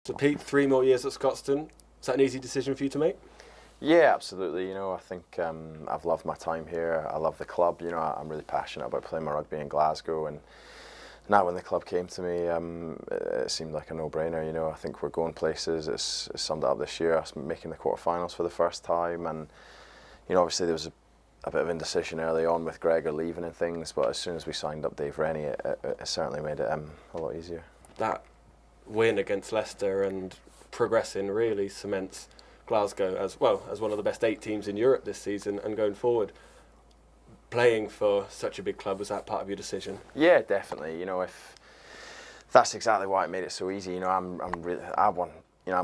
So Pete, 3 more years at Scotstoun. Is that an easy decision for you to make? Yeah, absolutely. I think I've loved my time here. I love the club. I'm really passionate about playing my rugby in Glasgow, and now when the club came to me, it seemed like a no-brainer. I think we're going places. It's summed it up this year. Us making the quarterfinals for the first time, and obviously there was a bit of indecision early on with Gregor leaving and things, but as soon as we signed up Dave Rennie, it certainly made it a lot easier. That win against Leicester and progressing really cements Glasgow as one of the best 8 teams in Europe this season and going forward. Playing for such a big club, was that part of your decision? Yeah, definitely. If that's exactly why it made it so easy. I'm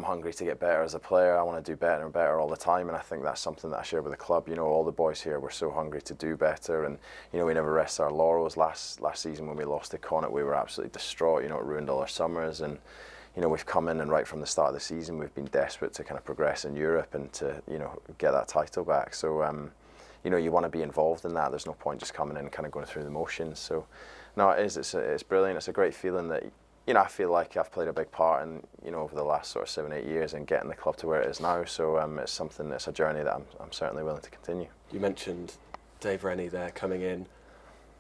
hungry to get better as a player. I want to do better and better all the time, and I think that's something that I share with the club. All the boys here were so hungry to do better, and we never rest our laurels. Last season when we lost to Connacht, we were absolutely distraught. It ruined all our summers, and we've come in and right from the start of the season we've been desperate to kind of progress in Europe and to get that title back. So you want to be involved in that. There's no point just coming in and kind of going through the motions. So no, it's brilliant. It's a great feeling that I feel like I've played a big part in over the last sort of 7-8 years in getting the club to where it is now. So it's a journey that I'm certainly willing to continue. You mentioned Dave Rennie there coming in,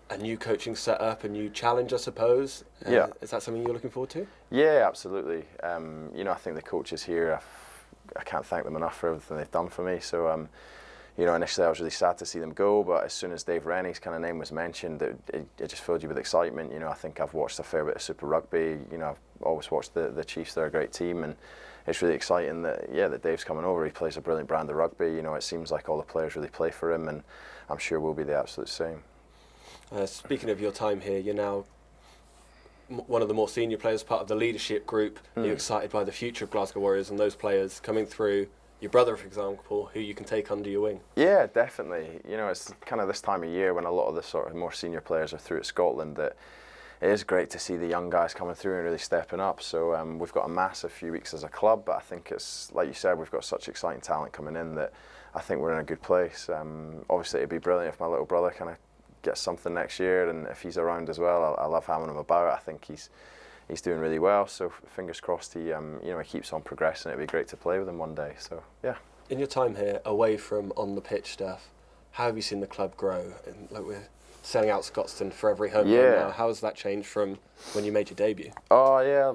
a new coaching setup, a new challenge, I suppose. Yeah. Is that something you're looking forward to? Yeah, absolutely. I think the coaches here, I can't thank them enough for everything they've done for me. So initially I was really sad to see them go, but as soon as Dave Rennie's kind of name was mentioned, it just filled you with excitement. I think I've watched a fair bit of Super Rugby. I've always watched the Chiefs. They're a great team, and it's really exciting that Dave's coming over. He plays a brilliant brand of rugby. It seems like all the players really play for him, and I'm sure we'll be the absolute same. Speaking of your time here, you're now one of the more senior players, part of the leadership group. You're excited by the future of Glasgow Warriors and those players coming through. Your brother, for example, who you can take under your wing. Yeah, definitely. It's kind of this time of year when a lot of the sort of more senior players are through at Scotland that it is great to see the young guys coming through and really stepping up. So we've got a massive few weeks as a club, but I think it's, like you said, we've got such exciting talent coming in that I think we're in a good place. Obviously, it'd be brilliant if my little brother kind of gets something next year, and if he's around as well, I love having him about. I think he's doing really well, so fingers crossed he keeps on progressing. It'd be great to play with him one day. So yeah. In your time here, away from on the pitch stuff, how have you seen the club grow? And we're selling out Scotstoun for every home game now. How has that changed from when you made your debut? Oh yeah,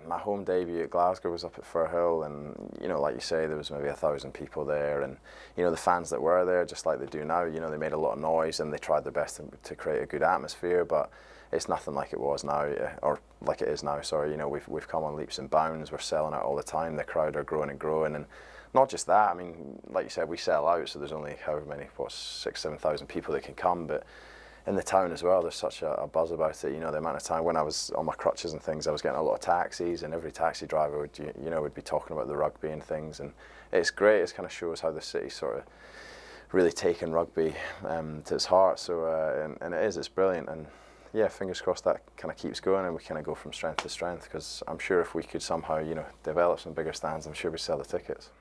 my home debut at Glasgow was up at Firhill, and like you say, there was maybe 1,000 people there, and the fans that were there, just like they do now, they made a lot of noise and they tried their best to create a good atmosphere, but it's nothing like it was now, or like it is now. Sorry, we've come on leaps and bounds. We're selling out all the time. The crowd are growing and growing, and not just that. I mean, like you said, we sell out, so there's only however many, 6,000-7,000 people that can come, but in the town as well, there's such a buzz about it. The amount of time when I was on my crutches and things, I was getting a lot of taxis, and every taxi driver would be talking about the rugby and things, and it's great. It kind of shows how the city sort of really taken rugby to its heart. So and it's brilliant, and yeah, fingers crossed that kind of keeps going and we kind of go from strength to strength, because I'm sure if we could somehow develop some bigger stands, I'm sure we'd sell the tickets.